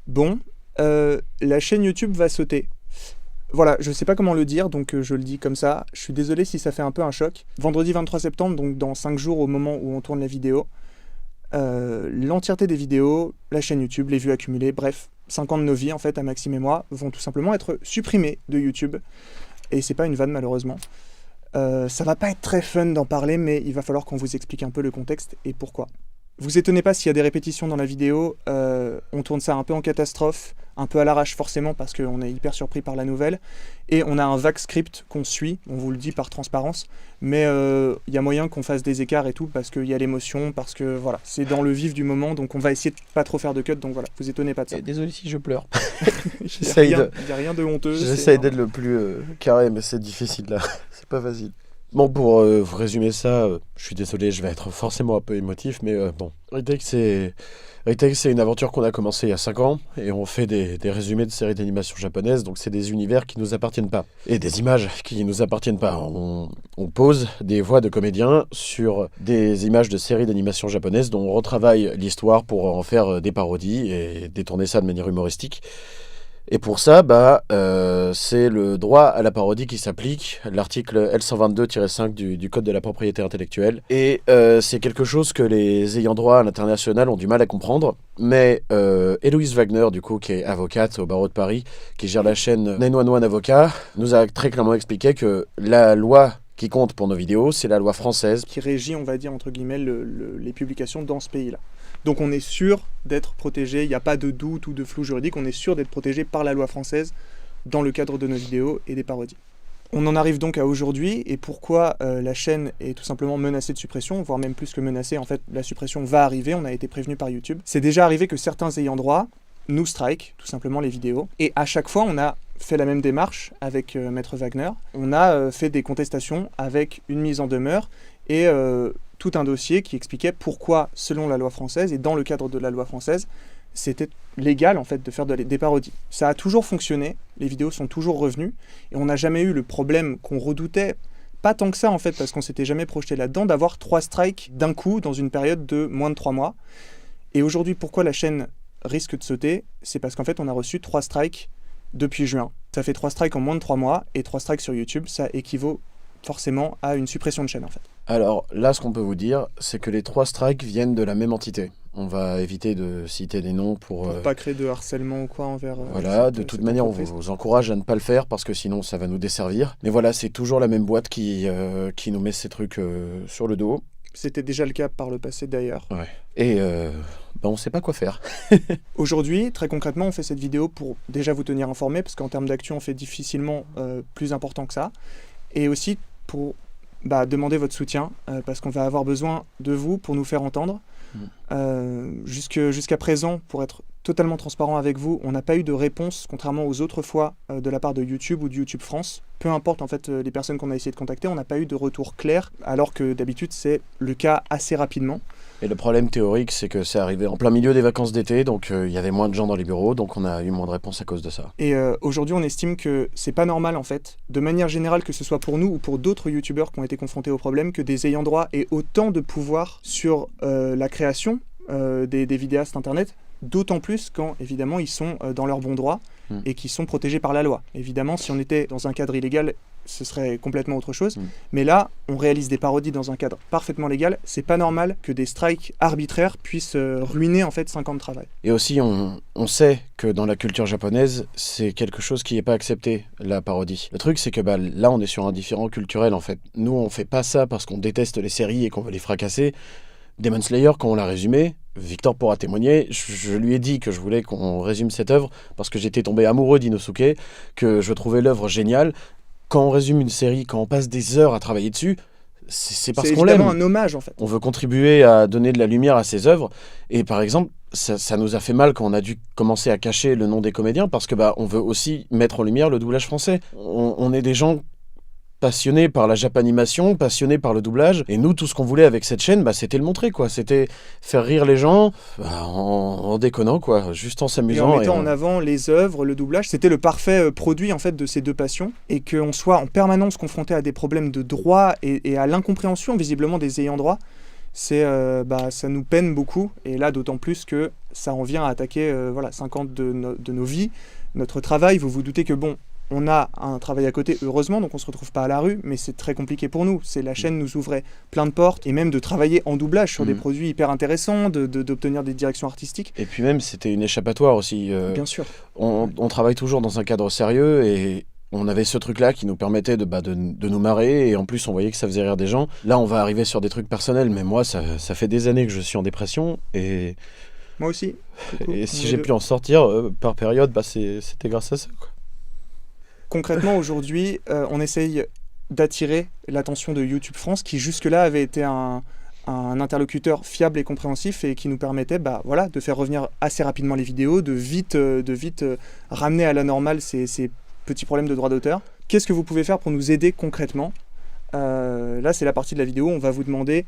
Bon, la chaîne YouTube va sauter. Voilà, je sais pas comment le dire, donc je le dis comme ça. Je suis désolé si ça fait un peu un choc. Vendredi 23 septembre, donc dans 5 jours au moment où on tourne la vidéo, l'entièreté des vidéos, la chaîne YouTube, les vues accumulées, bref, 5 ans de nos vies en fait, à Maxime et moi, vont tout simplement être supprimés de YouTube. Et c'est pas une vanne malheureusement. Ça va pas être très fun d'en parler, mais il va falloir qu'on vous explique un peu le contexte et pourquoi. Vous étonnez pas s'il y a des répétitions dans la vidéo, on tourne ça un peu en catastrophe, un peu à l'arrache forcément parce qu'on est hyper surpris par la nouvelle, et on a un vague script qu'on suit, on vous le dit par transparence, mais il y a moyen qu'on fasse des écarts et tout parce qu'il y a l'émotion, parce que voilà, c'est dans le vif du moment, donc on va essayer de pas trop faire de cut, donc voilà, vous étonnez pas de ça. Et désolé si je pleure. Il n'y a rien de honteux. J'essaye d'être le plus carré, mais c'est difficile là, c'est pas facile. Bon, pour vous résumer ça, je suis désolé, je vais être forcément un peu émotif, mais bon. Retake, c'est une aventure qu'on a commencée il y a 5 ans, et on fait des résumés de séries d'animation japonaises, donc c'est des univers qui nous appartiennent pas, et des images qui nous appartiennent pas. On pose des voix de comédiens sur des images de séries d'animation japonaises dont on retravaille l'histoire pour en faire des parodies et détourner ça de manière humoristique. Et pour ça, c'est le droit à la parodie qui s'applique, l'article L122-5 du Code de la propriété intellectuelle. Et c'est quelque chose que les ayants droit à l'international ont du mal à comprendre. Mais Héloïse Wagner, du coup, qui est avocate au barreau de Paris, qui gère la chaîne 911 Avocat, nous a très clairement expliqué que la loi qui compte pour nos vidéos, c'est la loi française. Qui régit, on va dire, entre guillemets, les publications dans ce pays-là. Donc on est sûr d'être protégé, il n'y a pas de doute ou de flou juridique, on est sûr d'être protégé par la loi française dans le cadre de nos vidéos et des parodies. On en arrive donc à aujourd'hui, et pourquoi la chaîne est tout simplement menacée de suppression, voire même plus que menacée, en fait la suppression va arriver, on a été prévenu par YouTube. C'est déjà arrivé que certains ayants droit nous strike, tout simplement les vidéos, et à chaque fois on a fait la même démarche avec Maître Wagner, on a fait des contestations avec une mise en demeure, et tout un dossier qui expliquait pourquoi, selon la loi française, et dans le cadre de la loi française, c'était légal en fait de faire des parodies. Ça a toujours fonctionné, les vidéos sont toujours revenues, et on n'a jamais eu le problème qu'on redoutait, pas tant que ça en fait, parce qu'on s'était jamais projeté là-dedans, d'avoir 3 strikes d'un coup dans une période de moins de 3 mois. Et aujourd'hui, pourquoi la chaîne risque de sauter? C'est parce qu'en fait, on a reçu 3 strikes depuis juin. Ça fait 3 strikes en moins de 3 mois, et 3 strikes sur YouTube, ça équivaut forcément à une suppression de chaîne en fait. Alors là, ce qu'on peut vous dire, c'est que les 3 strikes viennent de la même entité. On va éviter de citer des noms pour pas créer de harcèlement ou quoi envers... voilà, de toute manière, on vous encourage à ne pas le faire parce que sinon ça va nous desservir. Mais voilà, c'est toujours la même boîte qui nous met ces trucs sur le dos. C'était déjà le cas par le passé d'ailleurs. Ouais. Et on sait pas quoi faire. Aujourd'hui, très concrètement, on fait cette vidéo pour déjà vous tenir informé, parce qu'en termes d'action, on fait difficilement plus important que ça. Et aussi pour demander votre soutien, parce qu'on va avoir besoin de vous pour nous faire entendre. Jusqu'à présent, pour être totalement transparent avec vous, on n'a pas eu de réponse, contrairement aux autres fois, de la part de YouTube ou de YouTube France. Peu importe en fait les personnes qu'on a essayé de contacter, on n'a pas eu de retour clair, alors que d'habitude c'est le cas assez rapidement. Et le problème théorique, c'est que c'est arrivé en plein milieu des vacances d'été, donc il y avait moins de gens dans les bureaux, donc on a eu moins de réponses à cause de ça. Et aujourd'hui, on estime que c'est pas normal en fait, de manière générale, que ce soit pour nous ou pour d'autres youtubeurs qui ont été confrontés au problème, que des ayants droit aient autant de pouvoir sur la création des vidéastes internet, d'autant plus quand évidemment ils sont dans leur bon droit et qui sont protégés par la loi. Évidemment, si on était dans un cadre illégal, ce serait complètement autre chose. Mais là, on réalise des parodies dans un cadre parfaitement légal. C'est pas normal que des strikes arbitraires puissent ruiner en fait 5 ans de travail. Et aussi, on sait que dans la culture japonaise, c'est quelque chose qui n'est pas accepté, la parodie. Le truc, c'est que là, on est sur un différent culturel en fait. Nous, on fait pas ça parce qu'on déteste les séries et qu'on veut les fracasser. Demon Slayer, quand on l'a résumé, Victor pourra témoigner, je lui ai dit que je voulais qu'on résume cette œuvre parce que j'étais tombé amoureux d'Inosuke, que je trouvais l'œuvre géniale. Quand on résume une série, quand on passe des heures à travailler dessus, c'est parce qu'on l'aime. C'est évidemment un hommage en fait. On veut contribuer à donner de la lumière à ces œuvres. Et par exemple, ça nous a fait mal quand on a dû commencer à cacher le nom des comédiens parce que on veut aussi mettre en lumière le doublage français. On est des gens passionnés par la japanimation, passionnés par le doublage. Et nous, tout ce qu'on voulait avec cette chaîne, c'était le montrer, quoi. C'était faire rire les gens en déconnant, quoi. Juste en s'amusant. Et en mettant en avant les œuvres, le doublage. C'était le parfait produit, en fait, de ces deux passions. Et qu'on soit en permanence confronté à des problèmes de droit et à l'incompréhension, visiblement, des ayants droit. ça nous peine beaucoup. Et là, d'autant plus que ça en vient à attaquer 50 de nos vies, notre travail. Vous vous doutez que on a un travail à côté, heureusement, donc on ne se retrouve pas à la rue, mais c'est très compliqué pour nous. La chaîne nous ouvrait plein de portes, et même de travailler en doublage sur des produits hyper intéressants, d'obtenir des directions artistiques. Et puis même, c'était une échappatoire aussi. Bien sûr. On travaille toujours dans un cadre sérieux, et on avait ce truc-là qui nous permettait de nous marrer, et en plus, on voyait que ça faisait rire des gens. Là, on va arriver sur des trucs personnels, mais moi, ça fait des années que je suis en dépression, et... Moi aussi. Et si j'ai pu en sortir par période, c'était grâce à ça, quoi. Concrètement, aujourd'hui, on essaye d'attirer l'attention de YouTube France, qui jusque-là avait été un interlocuteur fiable et compréhensif et qui nous permettait de faire revenir assez rapidement les vidéos, de vite ramener à la normale ces petits problèmes de droit d'auteur. Qu'est-ce que vous pouvez faire pour nous aider concrètement ? Là, c'est la partie de la vidéo. On va vous demander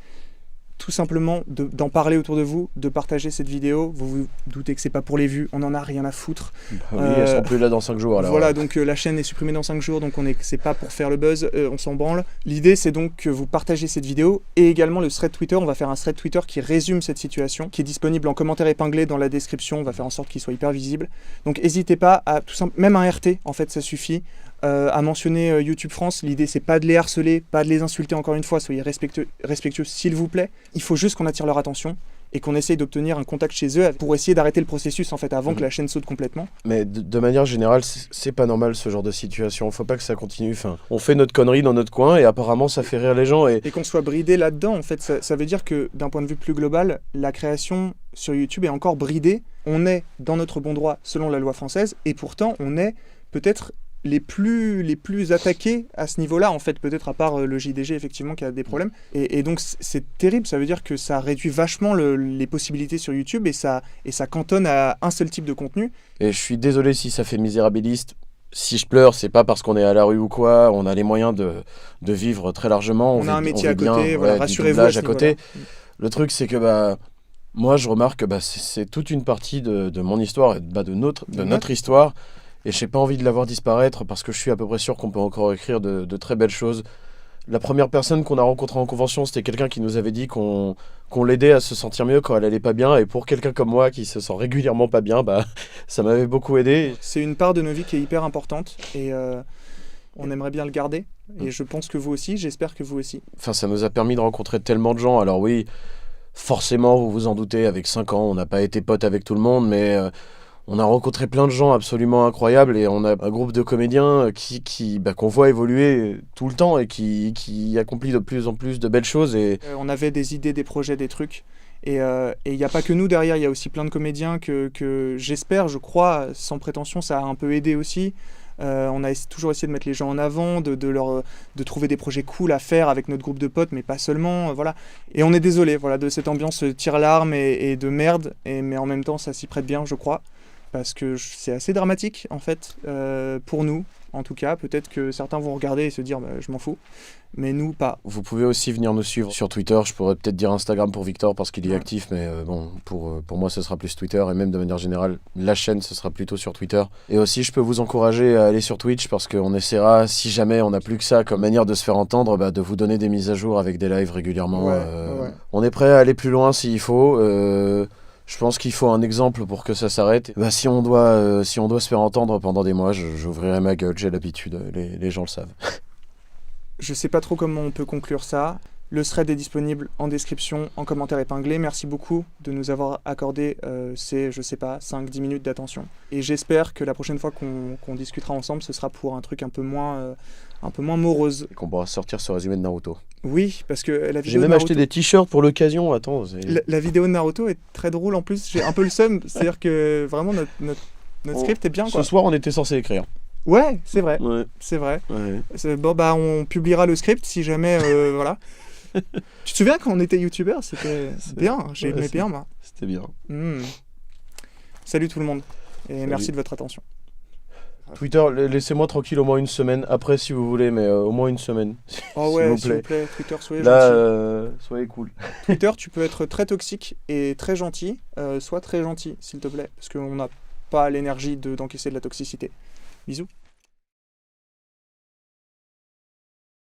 tout simplement d'en parler autour de vous, de partager cette vidéo. Vous vous doutez que c'est pas pour les vues, on n'en a rien à foutre. Oui, elles seront plus là dans 5 jours. Alors, voilà, donc la chaîne est supprimée dans 5 jours, donc c'est pas pour faire le buzz, on s'en branle. L'idée, c'est donc que vous partagez cette vidéo et également le thread Twitter. On va faire un thread Twitter qui résume cette situation, qui est disponible en commentaire épinglé dans la description. On va faire en sorte qu'il soit hyper visible. Donc n'hésitez pas à même un RT, en fait, ça suffit. À mentionner YouTube France. L'idée, c'est pas de les harceler, pas de les insulter, encore une fois, soyez respectueux s'il vous plaît. Il faut juste qu'on attire leur attention et qu'on essaye d'obtenir un contact chez eux pour essayer d'arrêter le processus en fait avant que la chaîne saute complètement. Mais de manière générale, c'est pas normal ce genre de situation, faut pas que ça continue. Enfin, on fait notre connerie dans notre coin et apparemment ça fait rire les gens. Et qu'on soit bridé là-dedans, en fait, ça veut dire que d'un point de vue plus global, la création sur YouTube est encore bridée. On est dans notre bon droit selon la loi française et pourtant on est peut-être les plus attaqués à ce niveau-là, en fait, peut-être à part le JDG, effectivement, qui a des problèmes. Et donc, c'est terrible, ça veut dire que ça réduit vachement les possibilités sur YouTube et ça cantonne à un seul type de contenu. Et je suis désolé si ça fait misérabiliste. Si je pleure, c'est pas parce qu'on est à la rue ou quoi, on a les moyens de vivre très largement. On a un métier à côté, bien, voilà, rassurez-vous à côté. Le truc, c'est que moi, je remarque que c'est toute une partie de mon histoire, de notre histoire. Et j'ai pas envie de la voir disparaître parce que je suis à peu près sûr qu'on peut encore écrire de très belles choses. La première personne qu'on a rencontrée en convention, c'était quelqu'un qui nous avait dit qu'on l'aidait à se sentir mieux quand elle allait pas bien. Et pour quelqu'un comme moi qui se sent régulièrement pas bien, ça m'avait beaucoup aidé. C'est une part de nos vies qui est hyper importante et on aimerait bien le garder. Et je pense que vous aussi, j'espère que vous aussi. Enfin, ça nous a permis de rencontrer tellement de gens. Alors oui, forcément, vous vous en doutez, avec 5 ans, on n'a pas été potes avec tout le monde, mais... on a rencontré plein de gens absolument incroyables et on a un groupe de comédiens qu'on voit évoluer tout le temps et qui accomplit de plus en plus de belles choses. Et... on avait des idées, des projets, des trucs. Et il n'y a pas que nous derrière, il y a aussi plein de comédiens que j'espère, je crois, sans prétention, ça a un peu aidé aussi. On a toujours essayé de mettre les gens en avant, de trouver des projets cool à faire avec notre groupe de potes, mais pas seulement, voilà. Et on est désolé, de cette ambiance tire-larme et de merde, mais en même temps, ça s'y prête bien, je crois. Parce que c'est assez dramatique, en fait, pour nous, en tout cas. Peut-être que certains vont regarder et se dire je m'en fous, mais nous, pas. Vous pouvez aussi venir nous suivre sur Twitter. Je pourrais peut-être dire Instagram pour Victor parce qu'il est actif, mais pour moi, ce sera plus Twitter. Et même de manière générale, la chaîne, ce sera plutôt sur Twitter. Et aussi, je peux vous encourager à aller sur Twitch parce qu'on essaiera, si jamais on n'a plus que ça comme manière de se faire entendre, de vous donner des mises à jour avec des lives régulièrement. On est prêt à aller plus loin s'il faut. Je pense qu'il faut un exemple pour que ça s'arrête. Si on doit se faire entendre pendant des mois, j'ouvrirai ma gueule, j'ai l'habitude, les gens le savent. Je sais pas trop comment on peut conclure ça. Le thread est disponible en description, en commentaire épinglé. Merci beaucoup de nous avoir accordé ces, 5-10 minutes d'attention. Et j'espère que la prochaine fois qu'on discutera ensemble, ce sera pour un truc un peu moins morose. Et qu'on pourra sortir ce résumé de Naruto. Oui, parce que la vidéo j'ai même acheté des t-shirts pour l'occasion, attends. La vidéo de Naruto est très drôle en plus, j'ai un peu le seum, c'est-à-dire que vraiment notre script est bien, quoi. Ce soir, on était censé écrire. Ouais, c'est vrai, c'est vrai. Ouais. Bon, on publiera le script si jamais, voilà. Tu te souviens quand on était youtubeur, c'était bien, j'aimais bien, moi. C'était bien. Salut tout le monde, et Salut. merci de votre attention. Twitter, laissez-moi tranquille au moins une semaine, après si vous voulez, mais au moins une semaine. Oh ouais, s'il vous plaît, Twitter, soyez gentil. Soyez cool. Twitter, tu peux être très toxique et très gentil, sois très gentil, s'il te plaît, parce qu'on n'a pas l'énergie d'encaisser de la toxicité. Bisous.